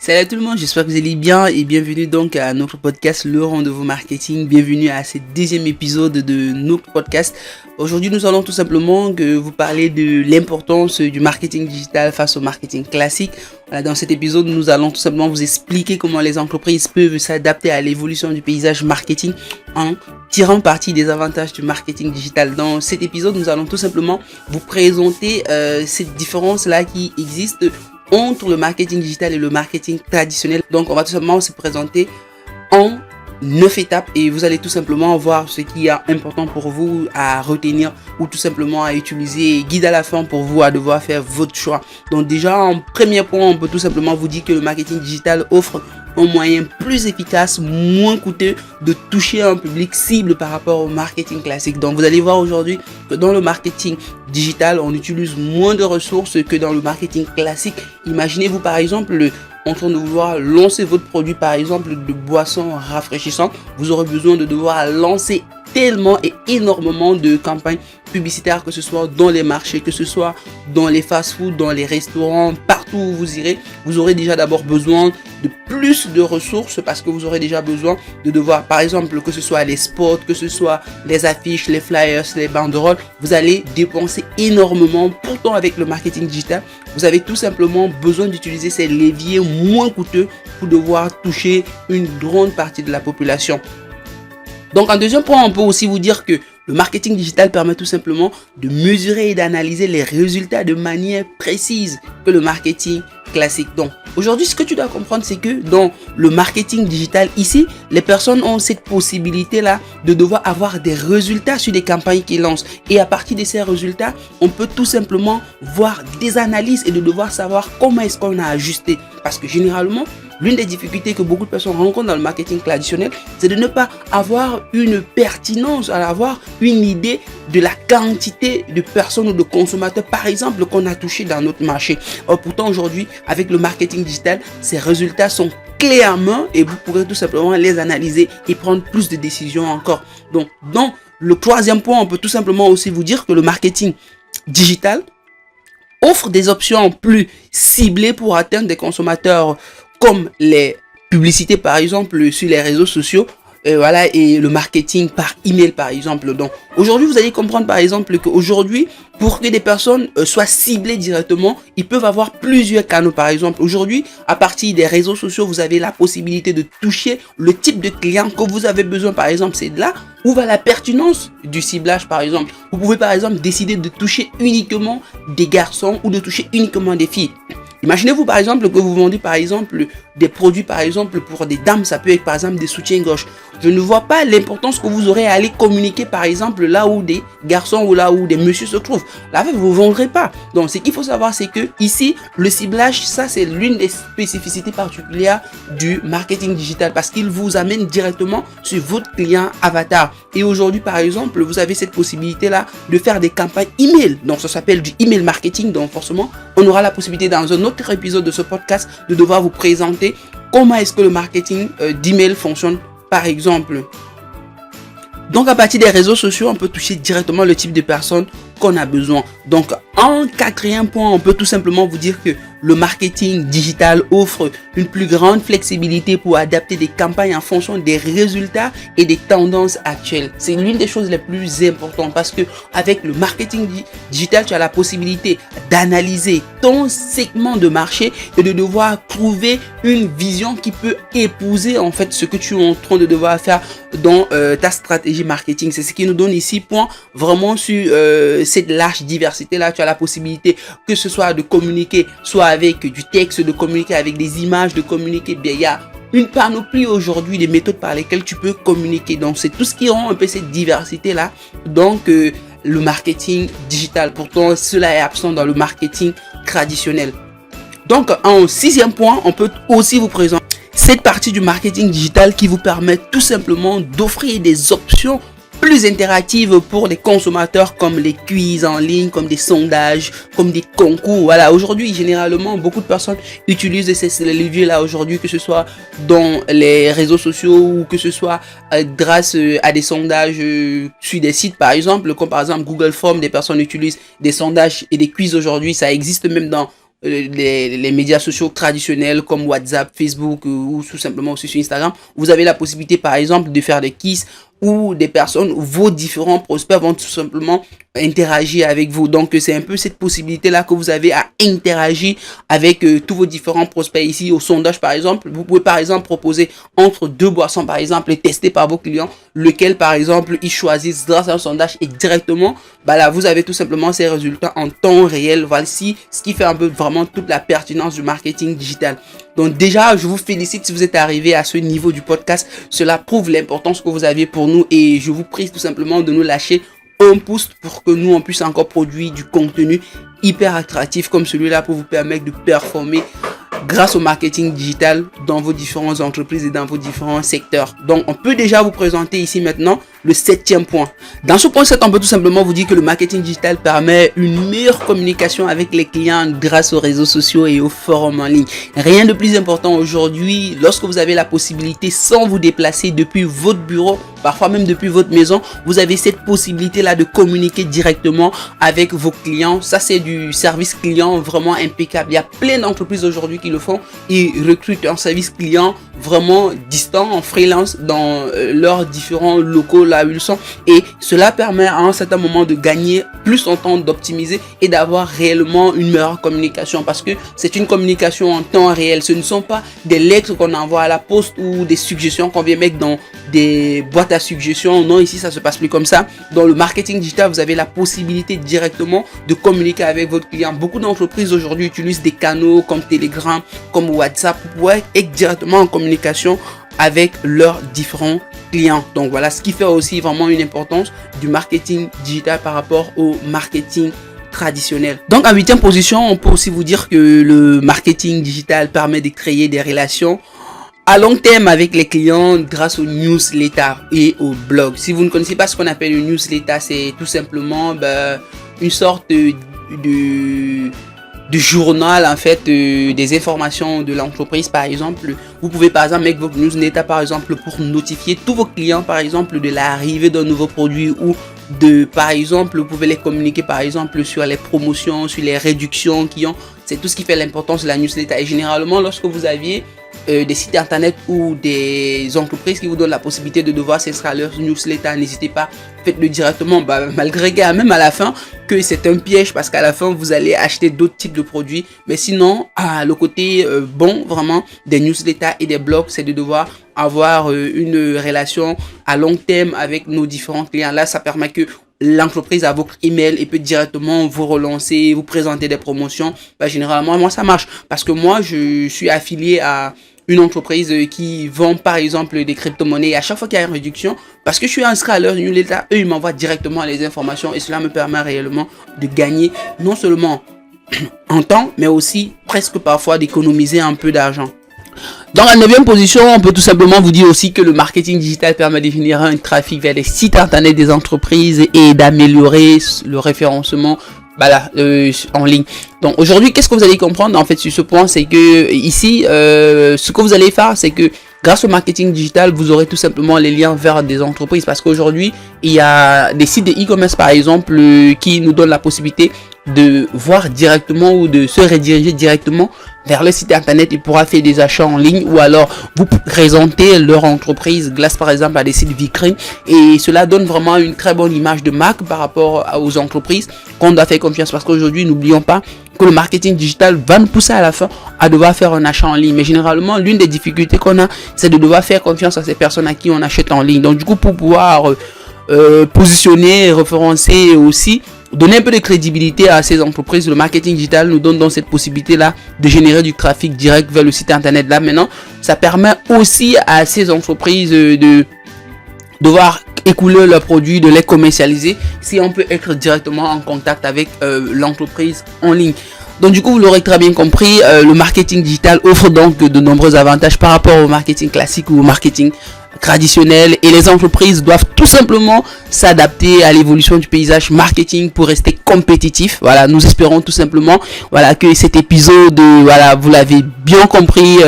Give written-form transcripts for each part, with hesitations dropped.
Salut à tout le monde, j'espère que vous allez bien et bienvenue donc à notre podcast Le Rendez-vous Marketing. Bienvenue à ce deuxième épisode de notre podcast. Aujourd'hui, nous allons tout simplement vous parler de l'importance du marketing digital face au marketing classique. Voilà, dans cet épisode, nous allons tout simplement vous expliquer comment les entreprises peuvent s'adapter à l'évolution du paysage marketing en tirant parti des avantages du marketing digital. Dans cet épisode, nous allons tout simplement vous présenter cette différence-là qui existe entre le marketing digital et le marketing traditionnel. Donc on va tout simplement se présenter en 9 étapes et vous allez tout simplement voir ce qui est important pour vous à retenir ou tout simplement à utiliser, guide à la fin pour vous à devoir faire votre choix. Donc déjà en premier point, on peut tout simplement vous dire que le marketing digital offre un moyen plus efficace, moins coûteux de toucher un public cible par rapport au marketing classique. Donc vous allez voir aujourd'hui que dans le marketing digital, on utilise moins de ressources que dans le marketing classique. Imaginez-vous par exemple en train de vouloir lancer votre produit, par exemple de boissons rafraîchissantes, vous aurez besoin de devoir lancer tellement et énormément de campagnes publicitaires, que ce soit dans les marchés, que ce soit dans les fast-food, dans les restaurants, partout où vous irez. Vous aurez déjà d'abord besoin de plus de ressources parce que vous aurez déjà besoin de devoir, par exemple, que ce soit les spots, que ce soit les affiches, les flyers, les banderoles, vous allez dépenser énormément. Pourtant, avec le marketing digital, vous avez tout simplement besoin d'utiliser ces leviers moins coûteux pour devoir toucher une grande partie de la population. Donc en deuxième point, on peut aussi vous dire que le marketing digital permet tout simplement de mesurer et d'analyser les résultats de manière précise que le marketing classique. Donc aujourd'hui, ce que tu dois comprendre, c'est que dans le marketing digital, ici, les personnes ont cette possibilité-là de devoir avoir des résultats sur des campagnes qu'ils lancent. Et à partir de ces résultats, on peut tout simplement voir des analyses et de devoir savoir comment est-ce qu'on a ajusté. Parce que généralement, l'une des difficultés que beaucoup de personnes rencontrent dans le marketing traditionnel, c'est de ne pas avoir une pertinence, avoir une idée de la quantité de personnes ou de consommateurs, par exemple, qu'on a touché dans notre marché. Or, pourtant, aujourd'hui, avec le marketing digital, ces résultats sont clés en main et vous pourrez tout simplement les analyser et prendre plus de décisions encore. Donc, dans le troisième point, on peut tout simplement aussi vous dire que le marketing digital offre des options plus ciblées pour atteindre des consommateurs comme les publicités par exemple sur les réseaux sociaux, et le marketing par email par exemple. Donc aujourd'hui vous allez comprendre par exemple qu'aujourd'hui pour que des personnes soient ciblées directement, ils peuvent avoir plusieurs canaux. Par exemple aujourd'hui à partir des réseaux sociaux, vous avez la possibilité de toucher le type de client que vous avez besoin. Par exemple c'est de là où va la pertinence du ciblage. Par exemple vous pouvez par exemple décider de toucher uniquement des garçons ou de toucher uniquement des filles. Imaginez-vous par exemple que vous vendez par exemple des produits par exemple pour des dames, ça peut être par exemple des soutiens-gorge. Je ne vois pas l'importance que vous aurez à aller communiquer par exemple là où des garçons ou là où des messieurs se trouvent. Là vous ne vendrez pas. Donc ce qu'il faut savoir c'est que ici le ciblage, ça c'est l'une des spécificités particulières du marketing digital parce qu'il vous amène directement sur votre client avatar. Et aujourd'hui par exemple vous avez cette possibilité là de faire des campagnes email. Donc ça s'appelle du email marketing. Donc forcément on aura la possibilité dans un autre épisode de ce podcast de devoir vous présenter comment est-ce que le marketing d'email fonctionne par exemple. Donc à partir des réseaux sociaux, on peut toucher directement le type de personnes qu'on a besoin. Donc en quatrième point, on peut tout simplement vous dire que le marketing digital offre une plus grande flexibilité pour adapter des campagnes en fonction des résultats et des tendances actuelles. C'est l'une des choses les plus importantes parce que avec le marketing digital, tu as la possibilité d'analyser ton segment de marché et de devoir trouver une vision qui peut épouser en fait ce que tu es en train de devoir faire dans ta stratégie marketing. C'est ce qui nous donne ici point vraiment sur cette large diversité là. Tu as la possibilité que ce soit de communiquer soit avec du texte, de communiquer avec des images, de communiquer bien. Il y a une panoplie aujourd'hui des méthodes par lesquelles tu peux communiquer. Donc c'est tout ce qui rend un peu cette diversité là. Donc le marketing digital, pourtant cela est absent dans le marketing traditionnel. Donc en sixième point, on peut aussi vous présenter cette partie du marketing digital qui vous permet tout simplement d'offrir des options plus interactives pour les consommateurs comme les quiz en ligne, comme des sondages, comme des concours. Voilà, aujourd'hui, généralement, beaucoup de personnes utilisent ces leviers-là aujourd'hui, que ce soit dans les réseaux sociaux ou que ce soit grâce à des sondages sur des sites, par exemple, comme par exemple Google Forms. Des personnes utilisent des sondages et des quiz aujourd'hui. Ça existe même dans les médias sociaux traditionnels comme WhatsApp, Facebook ou tout simplement aussi sur Instagram, vous avez la possibilité par exemple de faire des quiz où des personnes, vos différents prospects vont tout simplement interagir avec vous. Donc c'est un peu cette possibilité là que vous avez à interagir avec tous vos différents prospects. Ici au sondage par exemple, vous pouvez par exemple proposer entre deux boissons par exemple et tester par vos clients lequel par exemple ils choisissent grâce à un sondage et directement là vous avez tout simplement ces résultats en temps réel. Voici ce qui fait un peu vraiment toute la pertinence du marketing digital. Donc déjà je vous félicite si vous êtes arrivé à ce niveau du podcast. Cela prouve l'importance que vous avez pour nous et je vous prie tout simplement de nous lâcher un pouce pour que nous on puisse encore produire du contenu hyper attractif comme celui-là pour vous permettre de performer grâce au marketing digital dans vos différentes entreprises et dans vos différents secteurs. Donc on peut déjà vous présenter ici maintenant le 7e point. Dans ce point 7, on peut tout simplement vous dire que le marketing digital permet une meilleure communication avec les clients grâce aux réseaux sociaux et aux forums en ligne. Rien de plus important aujourd'hui, lorsque vous avez la possibilité sans vous déplacer depuis votre bureau, parfois même depuis votre maison, vous avez cette possibilité-là de communiquer directement avec vos clients. Ça, c'est du service client vraiment impeccable. Il y a plein d'entreprises aujourd'hui qui le font. Ils recrutent un service client vraiment distant en freelance dans leurs différents locaux là où ils sont, et cela permet à un certain moment de gagner plus en temps, d'optimiser et d'avoir réellement une meilleure communication parce que c'est une communication en temps réel. Ce ne sont pas des lettres qu'on envoie à la poste ou des suggestions qu'on vient mettre dans des boîtes à suggestions. Non, ici ça se passe plus comme ça. Dans le marketing digital, vous avez la possibilité directement de communiquer avec votre client. Beaucoup d'entreprises aujourd'hui utilisent des canaux comme Telegram, comme WhatsApp pour être directement en communication avec leurs différents clients. Donc voilà ce qui fait aussi vraiment une importance du marketing digital par rapport au marketing traditionnel. Donc en 8e position, on peut aussi vous dire que le marketing digital permet de créer des relations à long terme avec les clients grâce aux newsletters et aux blogs. Si vous ne connaissez pas ce qu'on appelle une newsletter, c'est tout simplement une sorte de journal en fait des informations de l'entreprise. Par exemple, vous pouvez par exemple mettre votre newsletter par exemple pour notifier tous vos clients par exemple de l'arrivée d'un nouveau produit ou par exemple vous pouvez les communiquer par exemple sur les promotions, sur les réductions qu'ils ont. C'est tout ce qui fait l'importance de la newsletter. Et généralement lorsque vous aviez des sites internet ou des entreprises qui vous donnent la possibilité de devoir s'inscrire à leur newsletter, n'hésitez pas, faites-le directement, malgré même à la fin que c'est un piège parce qu'à la fin vous allez acheter d'autres types de produits. Mais sinon le côté bon vraiment des newsletters et des blogs, c'est de devoir avoir une relation à long terme avec nos différents clients. Là ça permet que l'entreprise a votre email et peut directement vous relancer, vous présenter des promotions. Généralement moi ça marche parce que moi je suis affilié à une entreprise qui vend par exemple des crypto-monnaies, et à chaque fois qu'il y a une réduction, parce que je suis inscrit à leur newsletter, eux ils m'envoient directement les informations et cela me permet réellement de gagner non seulement en temps mais aussi presque parfois d'économiser un peu d'argent. Dans la 9e position, on peut tout simplement vous dire aussi que le marketing digital permet de générer un trafic vers les sites internet des entreprises et d'améliorer le référencement en ligne. Donc aujourd'hui, qu'est-ce que vous allez comprendre en fait sur ce point, c'est que ici, ce que vous allez faire, c'est que grâce au marketing digital, vous aurez tout simplement les liens vers des entreprises parce qu'aujourd'hui, il y a des sites de e-commerce par exemple qui nous donnent la possibilité de voir directement ou de se rediriger directement vers le site internet. Il pourra faire des achats en ligne ou alors vous présenter leur entreprise grâce par exemple à des sites vitrines, et cela donne vraiment une très bonne image de marque par rapport aux entreprises qu'on doit faire confiance parce qu'aujourd'hui, n'oublions pas que le marketing digital va nous pousser à la fin à devoir faire un achat en ligne. Mais généralement, l'une des difficultés qu'on a, c'est de devoir faire confiance à ces personnes à qui on achète en ligne. Donc du coup, pour pouvoir positionner, référencer et aussi donner un peu de crédibilité à ces entreprises, le marketing digital nous donne donc cette possibilité-là de générer du trafic direct vers le site internet. Là maintenant, ça permet aussi à ces entreprises de devoir écouler leurs produits, de les commercialiser si on peut être directement en contact avec l'entreprise en ligne. Donc du coup, vous l'aurez très bien compris, le marketing digital offre donc de nombreux avantages par rapport au marketing classique ou au marketing traditionnel, et les entreprises doivent tout simplement s'adapter à l'évolution du paysage marketing pour rester compétitifs. Voilà, nous espérons tout simplement que cet épisode vous l'avez bien compris,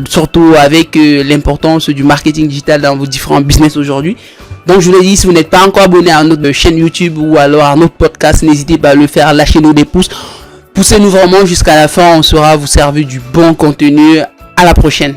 surtout avec l'importance du marketing digital dans vos différents business aujourd'hui. Donc je vous l'ai dit, si vous n'êtes pas encore abonné à notre chaîne YouTube ou alors à notre podcast, n'hésitez pas à le faire, lâchez-nous des pouces. Poussez-nous vraiment jusqu'à la fin, on saura vous servir du bon contenu. À la prochaine.